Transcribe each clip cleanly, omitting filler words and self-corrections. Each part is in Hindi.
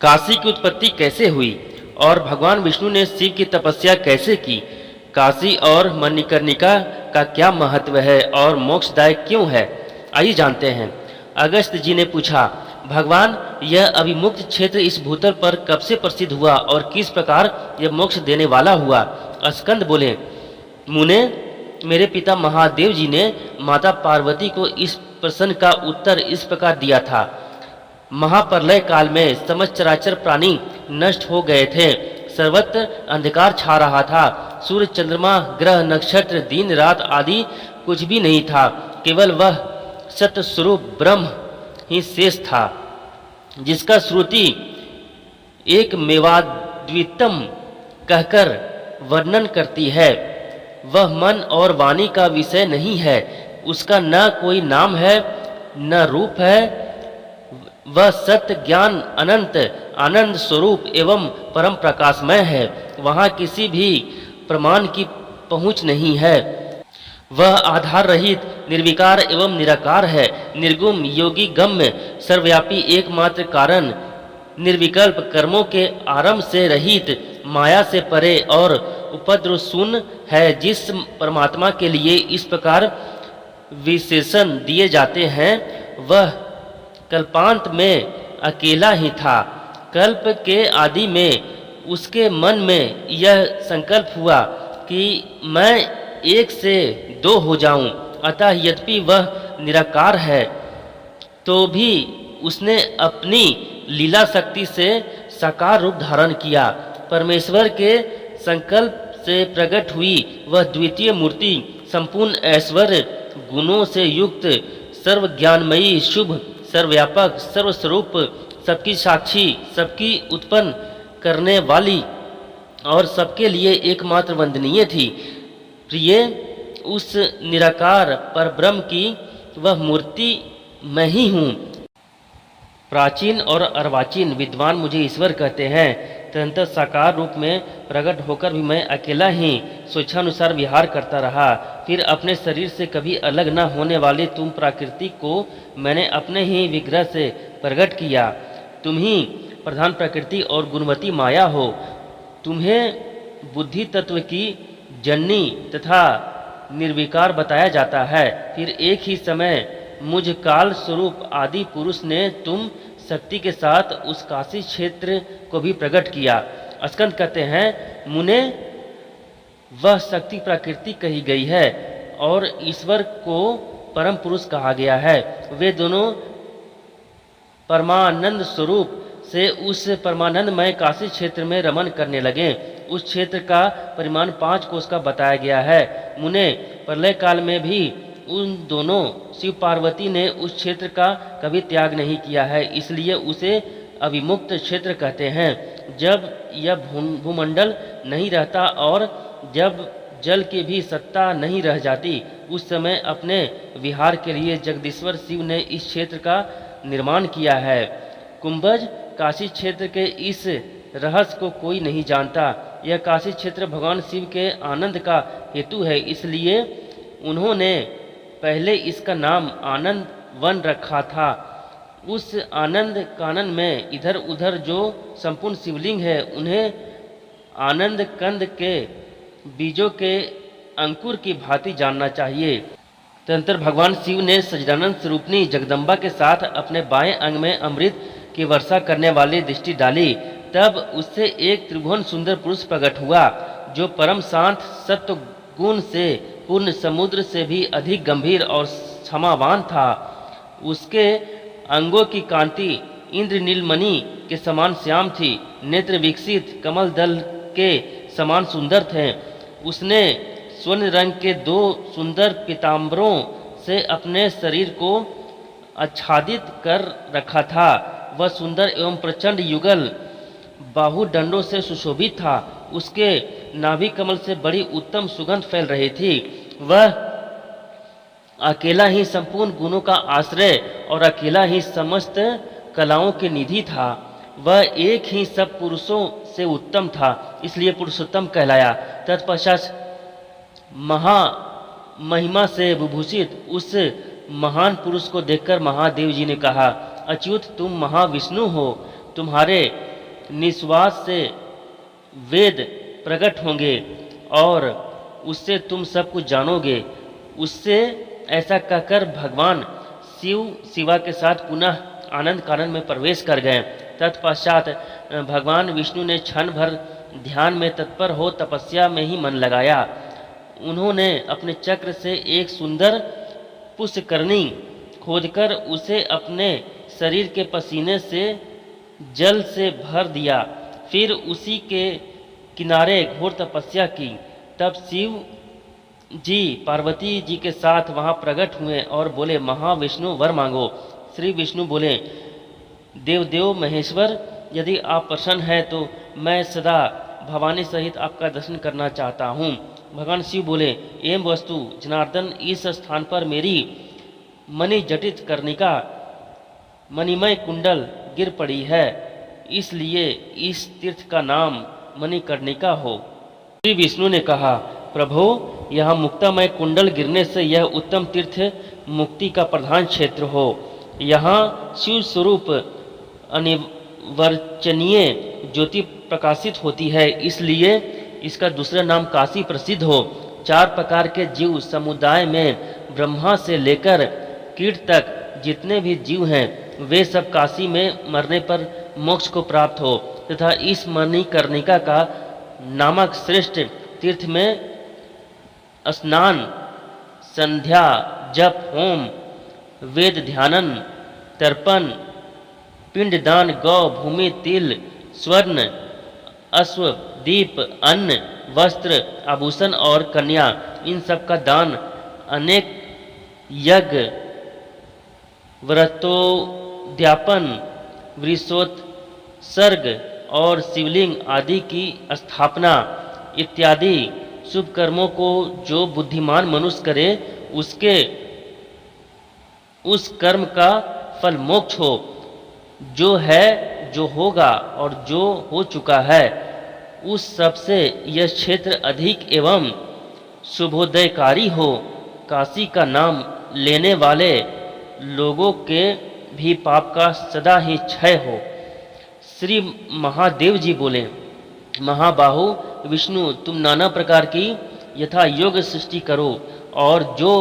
काशी की उत्पत्ति कैसे हुई और भगवान विष्णु ने शिव की तपस्या कैसे की? काशी और मणिकर्णिका का क्या महत्व है और मोक्षदायक क्यों है? आइए जानते हैं। अगस्त जी ने पूछा, भगवान, यह अभिमुक्त क्षेत्र इस भूतल पर कब से प्रसिद्ध हुआ और किस प्रकार यह मोक्ष देने वाला हुआ? स्कंद बोले, मुने, मेरे पिता महादेव जी ने माता पार्वती को इस प्रश्न का उत्तर इस प्रकार दिया था। महाप्रलय काल में समस्त चराचर प्राणी नष्ट हो गए थे। सर्वत्र अंधकार छा रहा था। सूर्य, चंद्रमा, ग्रह, नक्षत्र, दिन रात आदि कुछ भी नहीं था। केवल वह सत्य स्वरूप ब्रह्म ही शेष था, जिसका श्रुति एक मेवाद्वितम कहकर वर्णन करती है। वह मन और वाणी का विषय नहीं है। उसका न कोई नाम है न रूप है। वह सत्य, ज्ञान, अनंत आनंद स्वरूप एवं परम प्रकाशमय है। वहाँ किसी भी प्रमाण की पहुँच नहीं है। वह आधार रहित, निर्विकार एवं निराकार है। निर्गुण, योगी, गम्य, सर्वव्यापी, एकमात्र कारण, निर्विकल्प, कर्मों के आरंभ से रहित, माया से परे और उपद्रव शून्य है। जिस परमात्मा के लिए इस प्रकार विशेषण दिए जाते हैं, वह कल्पांत में अकेला ही था। कल्प के आदि में उसके मन में यह संकल्प हुआ कि मैं एक से दो हो जाऊं। अतः यद्यपि वह निराकार है तो भी उसने अपनी लीला शक्ति से साकार रूप धारण किया। परमेश्वर के संकल्प से प्रकट हुई वह द्वितीय मूर्ति संपूर्ण ऐश्वर्य गुणों से युक्त, सर्वज्ञानमयी, शुभ, सर्वव्यापक, सर्वस्वरूप, सबकी साक्षी, सबकी उत्पन्न करने वाली और सबके लिए एकमात्र वंदनीय थी। प्रिय, उस निराकार परब्रह्म की वह मूर्ति मैं ही हूँ। प्राचीन और अर्वाचीन विद्वान मुझे ईश्वर कहते हैं। तदंतर साकार रूप में प्रकट होकर भी मैं अकेला ही स्वेच्छानुसार विहार करता रहा। फिर अपने शरीर से कभी अलग न होने वाली तुम प्रकृति को मैंने अपने ही विग्रह से प्रकट किया। तुम ही प्रधान प्रकृति और गुणवती माया हो। तुम्हें बुद्धि तत्व की जननी तथा निर्विकार बताया जाता है। फिर एक ही समय मुझ काल स्वरूप आदि पुरुष ने तुम शक्ति के साथ उस काशी क्षेत्र को भी प्रकट किया। स्कंद कहते हैं, मुने, वह शक्ति प्रकृति कही गई है और ईश्वर को परम पुरुष कहा गया है। वे दोनों परमानंद स्वरूप से उस परमानंदमय काशी क्षेत्र में रमन करने लगे। उस क्षेत्र का परिमाण 5 कोस का बताया गया है। मुने, प्रलय काल में भी उन दोनों शिव पार्वती ने उस क्षेत्र का कभी त्याग नहीं किया है, इसलिए उसे अविमुक्त क्षेत्र कहते हैं। जब यह भूमंडल नहीं रहता और जब जल की भी सत्ता नहीं रह जाती, उस समय अपने विहार के लिए जगदीश्वर शिव ने इस क्षेत्र का निर्माण किया है। कुंभज, काशी क्षेत्र के इस रहस्य को कोई नहीं जानता। यह काशी क्षेत्र भगवान शिव के आनंद का हेतु है, इसलिए उन्होंने पहले इसका नाम आनंद वन रखा था। उस आनंद कानन में इधर उधर जो संपूर्ण शिवलिंग है, उन्हें आनंद कंद के बीजों के अंकुर की भांति जानना चाहिए। तदनंतर भगवान शिव ने सच्चिदानंद स्वरूपनी जगदम्बा के साथ अपने बाएं अंग में अमृत की वर्षा करने वाली दृष्टि डाली। तब उससे एक त्रिभुवन सुंदर पुरुष प्रकट हुआ, जो परम शांत, सत्व गुण से पूर्ण, समुद्र से भी अधिक गंभीर और क्षमावान था। उसके अंगों की कांति इंद्र नीलमणि के समान श्याम थी। नेत्र विकसित कमल दल के समान सुंदर थे। उसने स्वर्ण रंग के 2 सुंदर पीताम्बरों से अपने शरीर को आच्छादित कर रखा था। वह सुंदर एवं प्रचंड युगल बाहुदंडों से सुशोभित था। उसके नाभि कमल से बड़ी उत्तम सुगंध फैल रही थी। वह अकेला ही संपूर्ण गुणों का आश्रय और अकेला ही समस्त कलाओं के निधि था। वह एक ही सब पुरुषों से उत्तम था, इसलिए पुरुषोत्तम कहलाया। तत्पश्चात महिमा से विभूषित उस महान पुरुष को देखकर महादेव जी ने कहा, अच्युत, तुम महाविष्णु हो। तुम्हारे निश्वास से वेद प्रकट होंगे और उससे तुम सब कुछ जानोगे। उससे ऐसा कहकर भगवान शिव शिवा के साथ पुनः आनंद कानन में प्रवेश कर गए। तत्पश्चात भगवान विष्णु ने क्षण भर ध्यान में तत्पर हो तपस्या में ही मन लगाया। उन्होंने अपने चक्र से एक सुंदर पुष्करणी खोदकर उसे अपने शरीर के पसीने से जल से भर दिया। फिर उसी के किनारे घोर तपस्या की। तब शिव जी पार्वती जी के साथ वहाँ प्रकट हुए और बोले, महाविष्णु वर मांगो। श्री विष्णु बोले, देवदेव महेश्वर, यदि आप प्रसन्न हैं तो मैं सदा भवानी सहित आपका दर्शन करना चाहता हूँ। भगवान शिव बोले, एवं वस्तु जनार्दन, इस स्थान पर मेरी मणि जटित कर्णिका मणिमय कुंडल गिर पड़ी है, इसलिए इस तीर्थ का नाम मणिकर्णिका हो। श्री विष्णु ने कहा, प्रभो, यहाँ मुक्तामय कुंडल गिरने से यह उत्तम तीर्थ मुक्ति का प्रधान क्षेत्र हो। यहाँ शिव स्वरूप अनिर्वचनीय ज्योति प्रकाशित होती है, इसलिए इसका दूसरा नाम काशी प्रसिद्ध हो। 4 प्रकार के जीव समुदाय में ब्रह्मा से लेकर कीट तक जितने भी जीव हैं वे सब काशी में मरने पर मोक्ष को प्राप्त हो तथा इस मणिकर्णिका का नामक श्रेष्ठ तीर्थ में स्नान, संध्या, जप, होम, वेद ध्यानन, तर्पण, पिंडदान, गौ, भूमि, तिल, स्वर्ण, अश्व, दीप, अन्न, वस्त्र, आभूषण और कन्या, इन सब का दान, अनेक यज्ञ, व्रतोद्यापन, वृषोत्सर्ग और शिवलिंग आदि की स्थापना इत्यादि शुभ कर्मों को जो बुद्धिमान मनुष्य करे उसके उस कर्म का फल मोक्ष हो। जो है, जो होगा और जो हो चुका है, उस सबसे यह क्षेत्र अधिक एवं शुभोदयकारी हो। काशी का नाम लेने वाले लोगों के भी पाप का सदा ही क्षय हो। श्री महादेव जी बोले, महाबाहु विष्णु, तुम नाना प्रकार की यथा योग सृष्टि करो और जो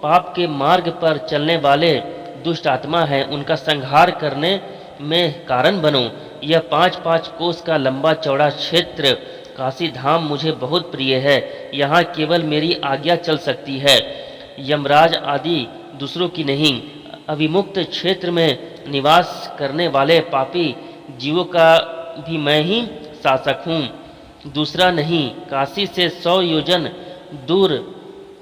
पाप के मार्ग पर चलने वाले दुष्ट आत्मा है उनका संहार करने में कारण बनो। यह 5-5 कोस का लंबा चौड़ा क्षेत्र काशी धाम मुझे बहुत प्रिय है। यहाँ केवल मेरी आज्ञा चल सकती है, यमराज आदि दूसरों की नहीं। अविमुक्त क्षेत्र में निवास करने वाले पापी जीवों का भी मैं ही शासक हूँ, दूसरा नहीं। काशी से 100 योजन दूर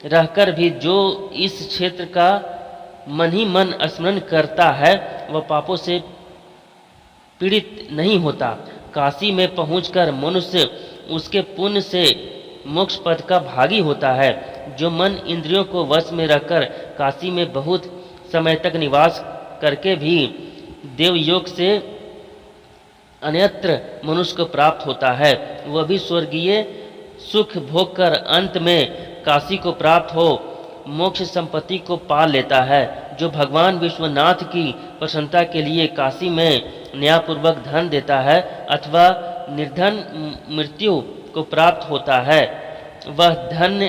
रहकर भी जो इस क्षेत्र का मन ही मन स्मरण करता है वह पापों से पीड़ित नहीं होता। काशी में पहुंचकर मनुष्य उसके पुण्य से मोक्ष पद का भागी होता है। जो मन इंद्रियों को वश में रखकर काशी में बहुत समय तक निवास करके भी देवयोग से अन्यत्र मनुष्य को प्राप्त होता है, वह भी स्वर्गीय सुख भोग कर अंत में काशी को प्राप्त हो मोक्ष संपत्ति को पा लेता है। जो भगवान विश्वनाथ की प्रसन्नता के लिए काशी में न्यायपूर्वक धन देता है अथवा निर्धन मृत्यु को प्राप्त होता है, वह धन्य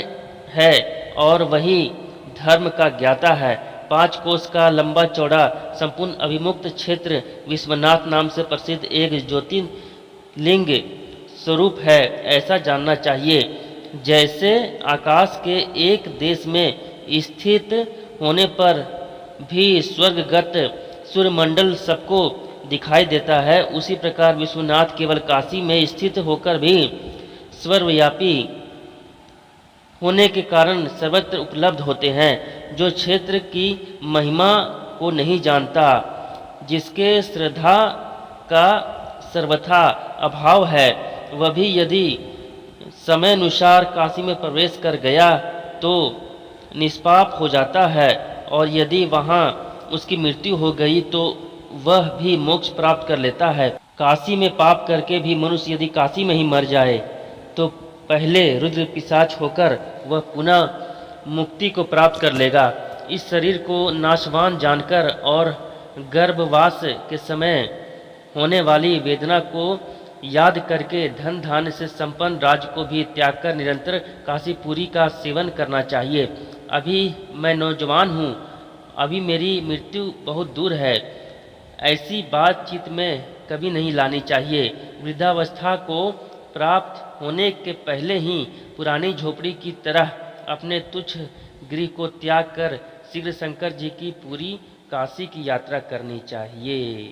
है और वही धर्म का ज्ञाता है। 5 कोस का लंबा चौड़ा संपूर्ण अभिमुक्त क्षेत्र विश्वनाथ नाम से प्रसिद्ध एक ज्योतिर्लिंग स्वरूप है, ऐसा जानना चाहिए। जैसे आकाश के एक देश में स्थित होने पर भी स्वर्गगत सूर्यमंडल सबको दिखाई देता है, उसी प्रकार विश्वनाथ केवल काशी में स्थित होकर भी सर्वव्यापी होने के कारण सर्वत्र उपलब्ध होते हैं। जो क्षेत्र की महिमा को नहीं जानता, जिसके श्रद्धा का सर्वथा अभाव है, वह भी यदि समय अनुसार काशी में प्रवेश कर गया तो निष्पाप हो जाता है, और यदि वहाँ उसकी मृत्यु हो गई तो वह भी मोक्ष प्राप्त कर लेता है। काशी में पाप करके भी मनुष्य यदि काशी में ही मर जाए तो पहले रुद्र पिशाच होकर वह पुनः मुक्ति को प्राप्त कर लेगा। इस शरीर को नाशवान जानकर और गर्भवास के समय होने वाली वेदना को याद करके धन धान्य से संपन्न राज्य को भी त्याग कर निरंतर काशीपुरी का सेवन करना चाहिए। अभी मैं नौजवान हूँ, अभी मेरी मृत्यु बहुत दूर है, ऐसी बातचीत में कभी नहीं लानी चाहिए। वृद्धावस्था को प्राप्त होने के पहले ही पुरानी झोपड़ी की तरह अपने तुच्छ गृह को त्याग कर शीघ्र शंकर जी की पूरी काशी की यात्रा करनी चाहिए।